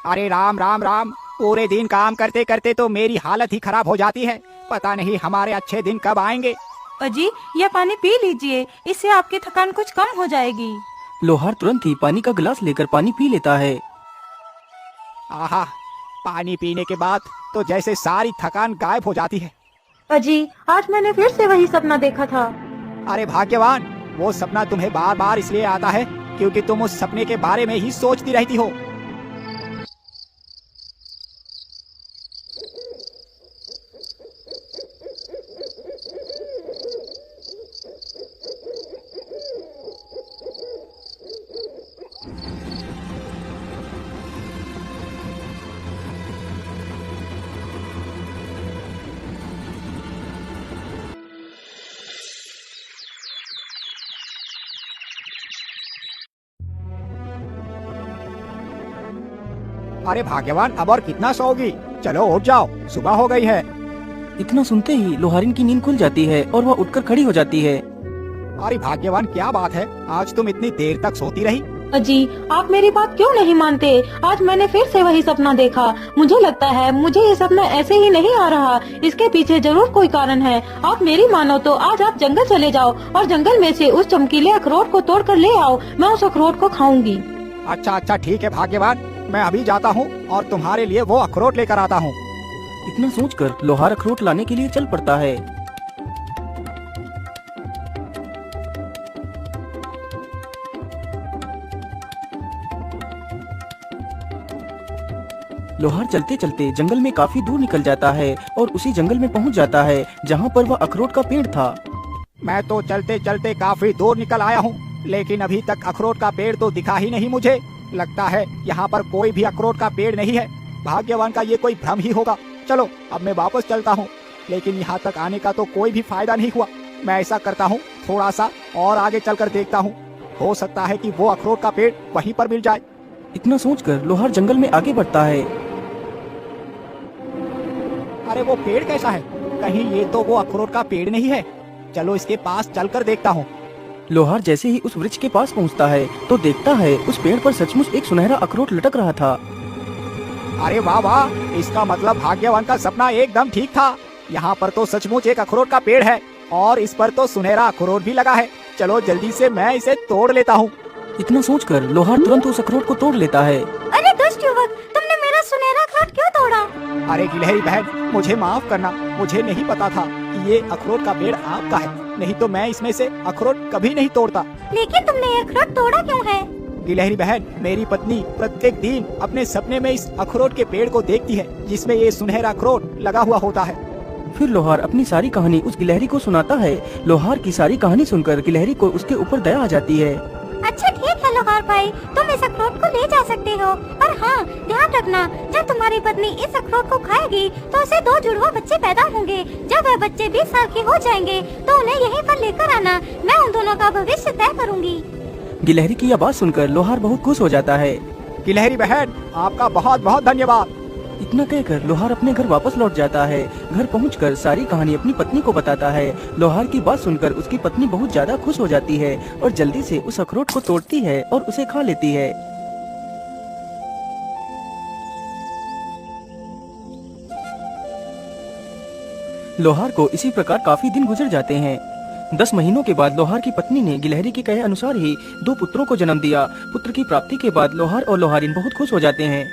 अरे राम राम राम। पूरे दिन काम करते करते तो मेरी हालत ही खराब हो जाती है। पता नहीं हमारे अच्छे दिन कब आएंगे। अजी, यह पानी पी लीजिए, इससे आपकी थकान कुछ कम हो जाएगी। लोहार तुरंत ही पानी का गिलास लेकर पानी पी लेता है। आहा, पानी पीने के बाद तो जैसे सारी थकान गायब हो जाती है। अजी, आज मैंने फिर से वही सपना देखा था। अरे भाग्यवान, वो सपना तुम्हें बार बार इसलिए आता है क्योंकि तुम उस सपने के बारे में ही सोचती रहती हो। अरे भाग्यवान, अब और कितना सोओगी? चलो उठ जाओ, सुबह हो गई है। इतना सुनते ही लोहारिन की नींद खुल जाती है और वह उठकर खड़ी हो जाती है। अरे भाग्यवान, क्या बात है, आज तुम इतनी देर तक सोती रही? अजी, आप मेरी बात क्यों नहीं मानते? आज मैंने फिर से वही सपना देखा। मुझे लगता है मुझे ये सपना ऐसे ही नहीं आ रहा, इसके पीछे जरूर कोई कारण है। आप मेरी मानो तो आज आप जंगल चले जाओ और जंगल में से उस चमकीले अखरोट को तोड़ कर ले आओ। मैं उस अखरोट को खाऊंगी। अच्छा अच्छा, ठीक है भाग्यवान, मैं अभी जाता हूँ और तुम्हारे लिए वो अखरोट लेकर आता हूँ। इतना सोचकर लोहार अखरोट लाने के लिए चल पड़ता है। लोहार चलते चलते जंगल में काफी दूर निकल जाता है और उसी जंगल में पहुंच जाता है जहां पर वह अखरोट का पेड़ था। मैं तो चलते चलते काफी दूर निकल आया हूँ, लेकिन अभी तक अखरोट का पेड़ तो दिखा ही नहीं मुझे। लगता है यहाँ पर कोई भी अखरोट का पेड़ नहीं है। भाग्यवान का ये कोई भ्रम ही होगा। चलो अब मैं वापस चलता हूँ, लेकिन यहाँ तक आने का तो कोई भी फायदा नहीं हुआ। मैं ऐसा करता हूँ, थोड़ा सा और आगे चलकर देखता हूँ, हो सकता है कि वो अखरोट का पेड़ वहीं पर मिल जाए। इतना सोचकर लोहार जंगल में आगे बढ़ता है। अरे वो पेड़ कैसा है? कहीं ये तो वो अखरोट का पेड़ नहीं है। चलो इसके पास चलकर देखता हूँ। लोहार जैसे ही उस वृक्ष के पास पहुंचता है तो देखता है उस पेड़ पर सचमुच एक सुनहरा अखरोट लटक रहा था। अरे वाह वाह, इसका मतलब भाग्यवान का सपना एकदम ठीक था। यहाँ पर तो सचमुच एक अखरोट का पेड़ है और इस पर तो सुनहरा अखरोट भी लगा है। चलो जल्दी से मैं इसे तोड़ लेता हूँ। इतना सोचकर लोहार तुरंत उस अखरोट को तोड़ लेता है। अरे दुष्ट युवक, तुमने मेरा सुनहरा अखरोट क्यों तोड़ा? अरे गिलहरी बहन, मुझे माफ करना, मुझे नहीं पता था कि ये अखरोट का पेड़ आपका है, नहीं तो मैं इसमें से अखरोट कभी नहीं तोड़ता। लेकिन तुमने ये अखरोट तोड़ा क्यों है? गिलहरी बहन, मेरी पत्नी प्रत्येक दिन अपने सपने में इस अखरोट के पेड़ को देखती है जिसमें ये सुनहरा अखरोट लगा हुआ होता है। फिर लोहार अपनी सारी कहानी उस गिलहरी को सुनाता है। लोहार की सारी कहानी सुनकर गिलहरी को उसके ऊपर दया आ जाती है। अच्छा ठीक है लोहार भाई, तुम इस अखरोट को ले जा सकते हो, पर हाँ ध्यान रखना, जब तुम्हारी पत्नी इस अखरोट को खाएगी तो उसे 2 जुड़वा बच्चे पैदा होंगे। जब वह बच्चे 20 साल के हो जाएंगे तो उन्हें यहीं पर लेकर आना। मैं उन दोनों का भविष्य तय करूँगी। गिलहरी की यह बात सुनकर लोहार बहुत खुश हो जाता है। गिलहरी बहन, आपका बहुत बहुत धन्यवाद। इतना कहकर लोहार अपने घर वापस लौट जाता है। घर पहुंचकर सारी कहानी अपनी पत्नी को बताता है। लोहार की बात सुनकर उसकी पत्नी बहुत ज्यादा खुश हो जाती है और जल्दी से उस अखरोट को तोड़ती है और उसे खा लेती है। लोहार को इसी प्रकार काफी दिन गुजर जाते हैं। 10 महीनों के बाद लोहार की पत्नी ने गिलहरी के कहे अनुसार ही 2 पुत्रों को जन्म दिया। पुत्र की प्राप्ति के बाद लोहार और लोहारिन बहुत खुश हो जाते हैं।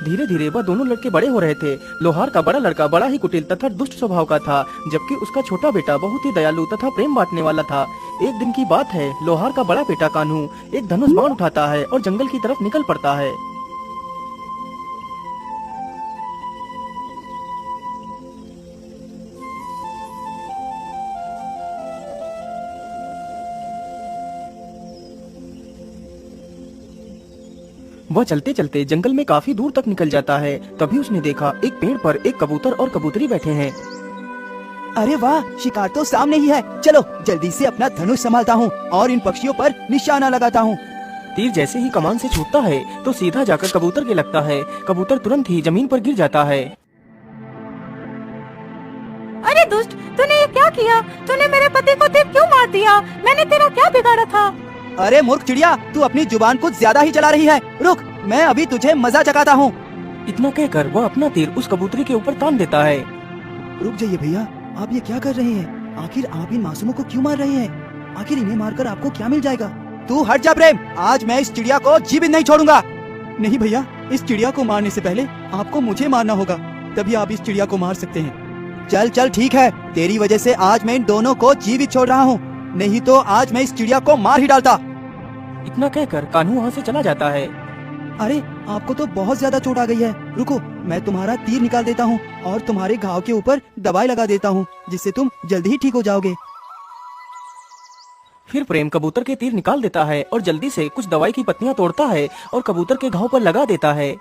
धीरे धीरे वह दोनों लड़के बड़े हो रहे थे। लोहार का बड़ा लड़का बड़ा ही कुटिल तथा दुष्ट स्वभाव का था, जबकि उसका छोटा बेटा बहुत ही दयालु तथा प्रेम बांटने वाला था। एक दिन की बात है, लोहार का बड़ा बेटा कान्हू एक धनुष बाण उठाता है और जंगल की तरफ निकल पड़ता है। वह चलते चलते जंगल में काफी दूर तक निकल जाता है। तभी उसने देखा एक पेड़ पर एक कबूतर और कबूतरी बैठे हैं। अरे वाह, शिकार तो सामने ही है। चलो जल्दी से अपना धनुष संभालता हूँ और इन पक्षियों पर निशाना लगाता हूँ। तीर जैसे ही कमान से छूटता है तो सीधा जाकर कबूतर के लगता है। कबूतर तुरंत ही जमीन पर गिर जाता है। अरे दुष्ट, तूने ये क्या किया? तूने मेरे पति को तीर क्यों मार दिया? मैंने तेरा क्या बिगाड़ा था? अरे मूर्ख चिड़िया, तू अपनी जुबान कुछ ज्यादा ही चला रही है। रुक, मैं अभी तुझे मजा चखाता हूँ। इतना कहकर वह अपना तीर उस कबूतरी के ऊपर तान देता है। रुक जाइए भैया, आप ये क्या कर रहे हैं? आखिर आप इन मासूमों को क्यों मार रहे हैं? आखिर इन्हें मारकर आपको क्या मिल जाएगा? तू हट जा प्रेम, आज मैं इस चिड़िया को जीवित नहीं छोड़ूंगा। नहीं भैया, इस चिड़िया को मारने से पहले आपको मुझे मारना होगा, तभी आप इस चिड़िया को मार सकते हैं। चल चल ठीक है, तेरी वजह से आज मैं इन दोनों को जीवित छोड़ रहा हूँ, नहीं तो आज मैं इस चिड़िया को मार ही डालता। इतना कहकर कान्हू वहाँ से चला जाता है। अरे आपको तो बहुत ज्यादा चोट आ गई है, रुको मैं तुम्हारा तीर निकाल देता हूँ और तुम्हारे घाव के ऊपर दवाई लगा देता हूँ, जिससे तुम जल्दी ही ठीक हो जाओगे। फिर प्रेम कबूतर के तीर निकाल देता है और जल्दी से कुछ दवाई की पत्तियां तोड़ता है और कबूतर के घाव पर लगा देता है।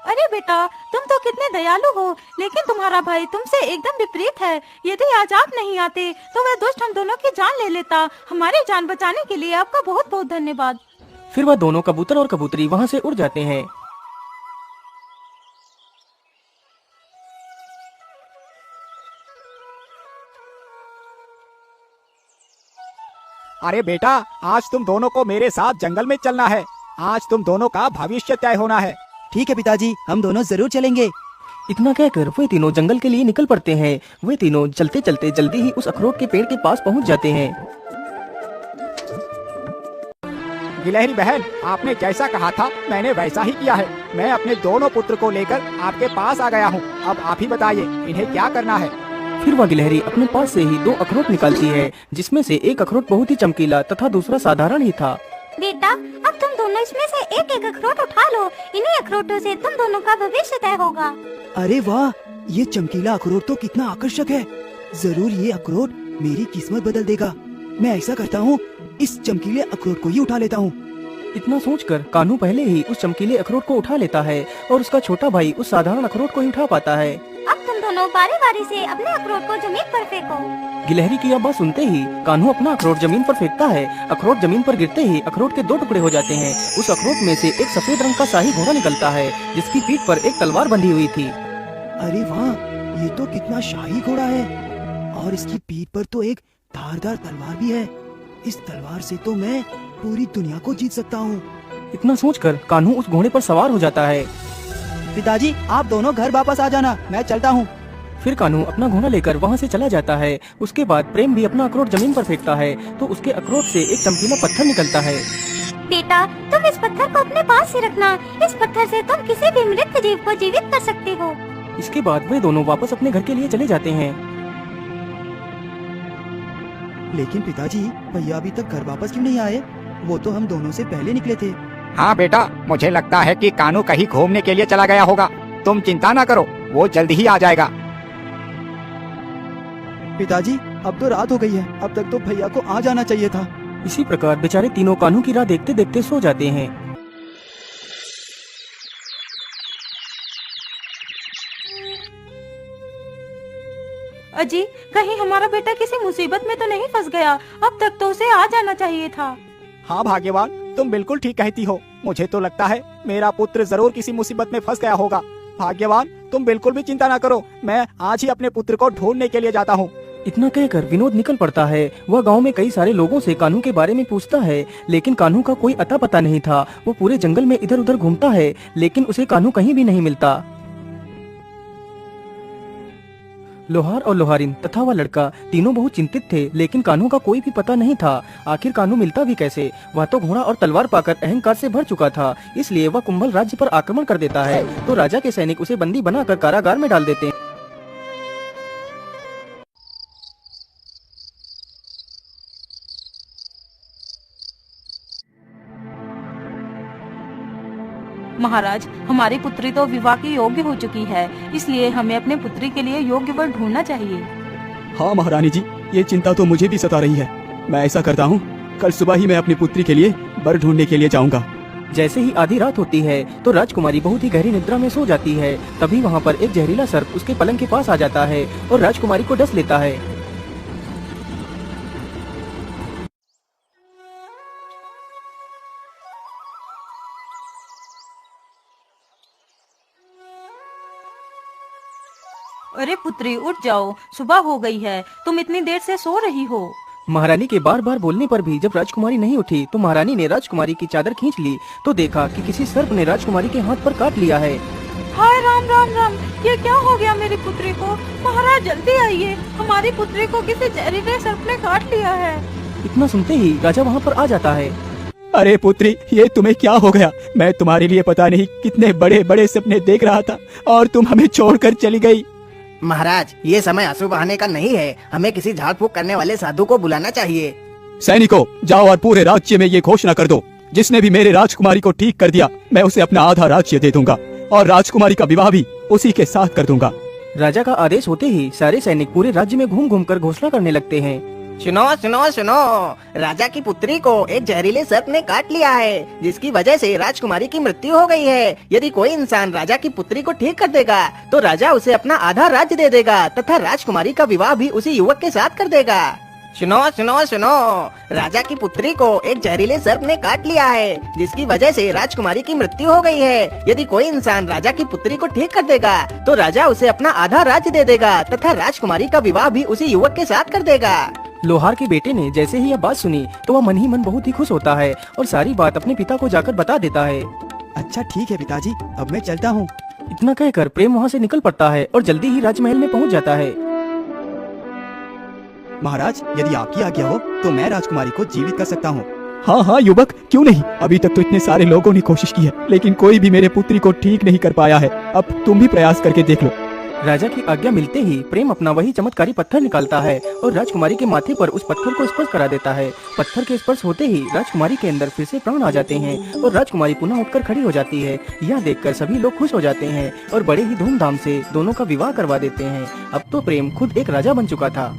अरे बेटा, तुम तो कितने दयालु हो, लेकिन तुम्हारा भाई तुमसे एकदम विपरीत है। यदि आज आप नहीं आते तो वह दुष्ट हम दोनों की जान ले लेता। हमारी जान बचाने के लिए आपका बहुत बहुत धन्यवाद। फिर वह दोनों कबूतर और कबूतरी वहाँ से उड़ जाते हैं। अरे बेटा, आज तुम दोनों को मेरे साथ जंगल में चलना है। आज तुम दोनों का भविष्य तय होना है। ठीक है पिताजी, हम दोनों जरूर चलेंगे। इतना कहकर वे तीनों जंगल के लिए निकल पड़ते हैं। वे तीनों चलते चलते जल्दी ही उस अखरोट के पेड़ के पास पहुँच जाते हैं। गिलहरी बहन, आपने जैसा कहा था मैंने वैसा ही किया है। मैं अपने दोनों पुत्र को लेकर आपके पास आ गया हूँ। अब आप ही बताइए इन्हें क्या करना है। फिर वह गिलहरी अपने पास से ही 2 अखरोट निकालती है, जिसमें से एक अखरोट बहुत ही चमकीला तथा दूसरा साधारण ही था। बेटा, अब तुम दोनों इसमें से एक एक अखरोट उठा लो। इन्हीं अखरोटों से तुम दोनों का भविष्य तय होगा। अरे वाह, ये चमकीला अखरोट तो कितना आकर्षक है। जरूर ये अखरोट मेरी किस्मत बदल देगा। मैं ऐसा करता हूँ, इस चमकीले अखरोट को ही उठा लेता हूँ। इतना सोचकर कान्हू पहले ही उस चमकीले अखरोट को उठा लेता है और उसका छोटा भाई उस साधारण अखरोट को ही उठा पाता है। अब तुम दोनों बारी बारी से अपने अखरोट को जमीन पर फेंको। गिलहरी की यह बात सुनते ही कान्हू अपना अखरोट जमीन पर फेंकता है। अखरोट जमीन पर गिरते ही अखरोट के 2 टुकड़े हो जाते हैं। उस अखरोट में से एक सफेद रंग का शाही घोड़ा निकलता है, जिसकी पीठ पर एक तलवार बंधी हुई थी। अरे वाह, ये तो कितना शाही घोड़ा है और इसकी पीठ पर तो एक धारदार तलवार भी है। इस तलवार से तो मैं पूरी दुनिया को जीत सकता हूँ। इतना सोचकर कान्हू उस घोड़े पर सवार हो जाता है। पिताजी, आप दोनों घर वापस आ जाना, मैं चलता हूँ। फिर कान्हू अपना घोड़ा लेकर वहाँ से चला जाता है। उसके बाद प्रेम भी अपना अखरोट जमीन पर फेंकता है तो उसके अखरोट से एक चमकीला पत्थर निकलता है। बेटा, तुम इस पत्थर को अपने पास ही रखना। इस पत्थर से तुम किसी भी मृत जीव को जीवित कर सकते हो। इसके बाद वे दोनों वापस अपने घर के लिए चले जाते हैं। लेकिन पिताजी, भैया अभी तक घर वापस क्यों नहीं आए? वो तो हम दोनों से पहले निकले थे। हाँ बेटा, मुझे लगता है कि कान्हू कहीं घूमने के लिए चला गया होगा। तुम चिंता ना करो, वो जल्दी ही आ जाएगा। पिताजी, अब तो रात हो गई है, अब तक तो भैया को आ जाना चाहिए था। इसी प्रकार बेचारे तीनों कान्हू की राह देखते देखते सो जाते हैं। अजी, कहीं हमारा बेटा किसी मुसीबत में तो नहीं फंस गया? अब तक तो उसे आ जाना चाहिए था। हाँ भाग्यवान, तुम बिल्कुल ठीक कहती हो। मुझे तो लगता है मेरा पुत्र जरूर किसी मुसीबत में फंस गया होगा। भाग्यवान, तुम बिल्कुल भी चिंता ना करो, मैं आज ही अपने पुत्र को ढूंढने के लिए जाता हूँ। इतना कहकर विनोद निकल पड़ता है। वह गांव में कई सारे लोगों से कान्हू के बारे में पूछता है, लेकिन कान्हू का कोई अता पता नहीं था। वो पूरे जंगल में इधर उधर घूमता है, लेकिन उसे कान्हू कहीं भी नहीं मिलता। लोहार और लोहारिन तथा वह लड़का तीनों बहुत चिंतित थे, लेकिन कान्हू का कोई भी पता नहीं था। आखिर कान्हू मिलता भी कैसे? वह तो घोड़ा और तलवार पाकर अहंकार से भर चुका था। इसलिए वह कुंभल राज्य पर आक्रमण कर देता है तो राजा के सैनिक उसे बंदी बनाकर कारागार में डाल देते हैं। महाराज, हमारी पुत्री तो विवाह की योग्य हो चुकी है, इसलिए हमें अपने पुत्री के लिए योग्य वर ढूंढना चाहिए। हाँ महारानी जी, ये चिंता तो मुझे भी सता रही है। मैं ऐसा करता हूँ, कल सुबह ही मैं अपनी पुत्री के लिए वर ढूंढने के लिए जाऊँगा। जैसे ही आधी रात होती है तो राजकुमारी बहुत ही गहरी निद्रा में सो जाती है। तभी वहाँ पर एक जहरीला सर्प उसके पलंग के पास आ जाता है और राजकुमारी को डस लेता है। अरे पुत्री उठ जाओ, सुबह हो गई है, तुम इतनी देर से सो रही हो। महारानी के बार बार बोलने पर भी जब राजकुमारी नहीं उठी तो महारानी ने राजकुमारी की चादर खींच ली तो देखा कि किसी सर्प ने राजकुमारी के हाथ पर काट लिया है। हाय राम राम राम, ये क्या हो गया मेरी पुत्री को? महाराज जल्दी आइए, हमारी पुत्री को किसी जहरीले सर्प ने काट लिया है। इतना सुनते ही राजा वहाँ पर आ जाता है। अरे पुत्री, ये तुम्हें क्या हो गया? मैं तुम्हारे लिए पता नहीं कितने बड़े बड़े सपने देख रहा था और तुम हमें छोड़कर चली गई। महाराज, ये समय आंसू बहाने का नहीं है, हमें किसी झाड़ फूक करने वाले साधु को बुलाना चाहिए। सैनिकों, जाओ और पूरे राज्य में ये घोषणा कर दो, जिसने भी मेरे राजकुमारी को ठीक कर दिया मैं उसे अपना आधा राज्य दे दूंगा और राजकुमारी का विवाह भी उसी के साथ कर दूंगा। राजा का आदेश होते ही सारे सैनिक पूरे राज्य में घूम घूम कर घोषणा करने लगते हैं। सुनो सुनो सुनो, राजा की पुत्री को एक जहरीले सर्प ने काट लिया है, जिसकी वजह से राजकुमारी की मृत्यु हो गई है। यदि कोई इंसान राजा की पुत्री को ठीक कर देगा तो राजा उसे अपना आधा राज्य दे देगा तथा राजकुमारी का विवाह भी उसी युवक के साथ कर देगा। सुनो सुनो सुनो, राजा की पुत्री को एक जहरीले सर्प ने काट लिया है, जिसकी वजह से राजकुमारी की मृत्यु हो गई है। यदि कोई इंसान राजा की पुत्री को ठीक कर देगा तो राजा उसे अपना आधा राज्य दे देगा तथा राजकुमारी का विवाह भी उसी युवक के साथ कर देगा। लोहार के बेटे ने जैसे ही यह बात सुनी तो वह मन ही मन बहुत ही खुश होता है और सारी बात अपने पिता को जाकर बता देता है। अच्छा ठीक है पिताजी, अब मैं चलता हूँ। इतना कहकर प्रेम वहाँ से निकल पड़ता है और जल्दी ही राजमहल में पहुँच जाता है। महाराज, यदि आपकी आज्ञा हो तो मैं राजकुमारी को जीवित कर सकता हूँ। हाँ हाँ युवक, क्यों नहीं? अभी तक तो इतने सारे लोगों ने कोशिश की है लेकिन कोई भी मेरे पुत्री को ठीक नहीं कर पाया है। अब तुम भी प्रयास करके देख लो। राजा की आज्ञा मिलते ही प्रेम अपना वही चमत्कारी पत्थर निकालता है और राजकुमारी के माथे पर उस पत्थर को स्पर्श करा देता है। पत्थर के स्पर्श होते ही राजकुमारी के अंदर फिर से प्राण आ जाते हैं और राजकुमारी पुनः उठकर खड़ी हो जाती है। यह देखकर सभी लोग खुश हो जाते हैं और बड़े ही धूमधाम से दोनों का विवाह करवा देते हैं। अब तो प्रेम खुद एक राजा बन चुका था।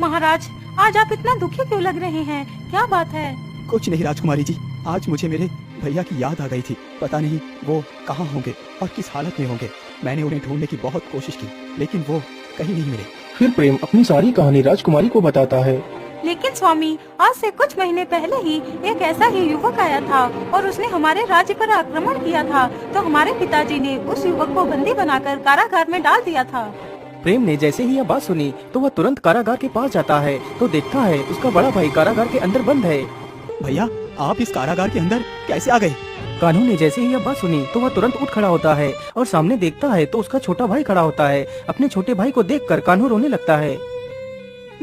महाराज, आज आप इतना दुखी क्यों लग रहे हैं? क्या बात है? कुछ नहीं राजकुमारी जी, आज मुझे मेरे भैया की याद आ गई थी। पता नहीं वो कहाँ होंगे और किस हालत में होंगे। मैंने उन्हें ढूंढने की बहुत कोशिश की लेकिन वो कहीं नहीं मिले। फिर प्रेम अपनी सारी कहानी राजकुमारी को बताता है। लेकिन स्वामी, आज से कुछ महीने पहले ही एक ऐसा ही युवक आया था और उसने हमारे राज्य पर आक्रमण किया था, तो हमारे पिताजी ने उस युवक को बंदी बनाकर कारागार में डाल दिया था। प्रेम ने जैसे ही यह बात सुनी तो वह तुरंत कारागार के पास जाता है तो देखता है उसका बड़ा भाई कारागार के अंदर बंद है। भैया, आप इस कारागार के अंदर कैसे आ गए? कान्हू ने जैसे ही यह बात सुनी तो वह तुरंत उठ खड़ा होता है और सामने देखता है तो उसका छोटा भाई खड़ा होता है। अपने छोटे भाई को देखकर कान्हू रोने लगता है।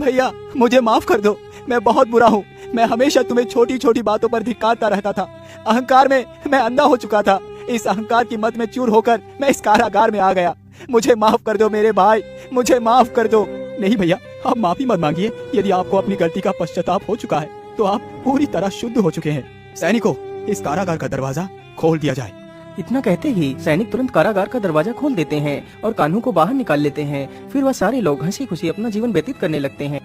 भैया, मुझे माफ कर दो, मैं बहुत बुरा हूँ। मैं हमेशा तुम्हें छोटी छोटी बातों पर धिक्कारता रहता था। अहंकार में मैं अंधा हो चुका था। इस अहंकार की मत में चूर होकर मैं इस कारागार में आ गया। मुझे माफ कर दो मेरे भाई, मुझे माफ कर दो। नहीं भैया, आप माफी मत मांगिए। यदि आपको अपनी गलती का पश्चाताप हो चुका है तो आप पूरी तरह शुद्ध हो चुके हैं। सैनिकों, इस कारागार का दरवाजा खोल दिया जाए। इतना कहते ही सैनिक तुरंत कारागार का दरवाजा खोल देते हैं और कान्हू को बाहर निकाल लेते हैं। फिर वह सारे लोग हंसी खुशी अपना जीवन व्यतीत करने लगते हैं।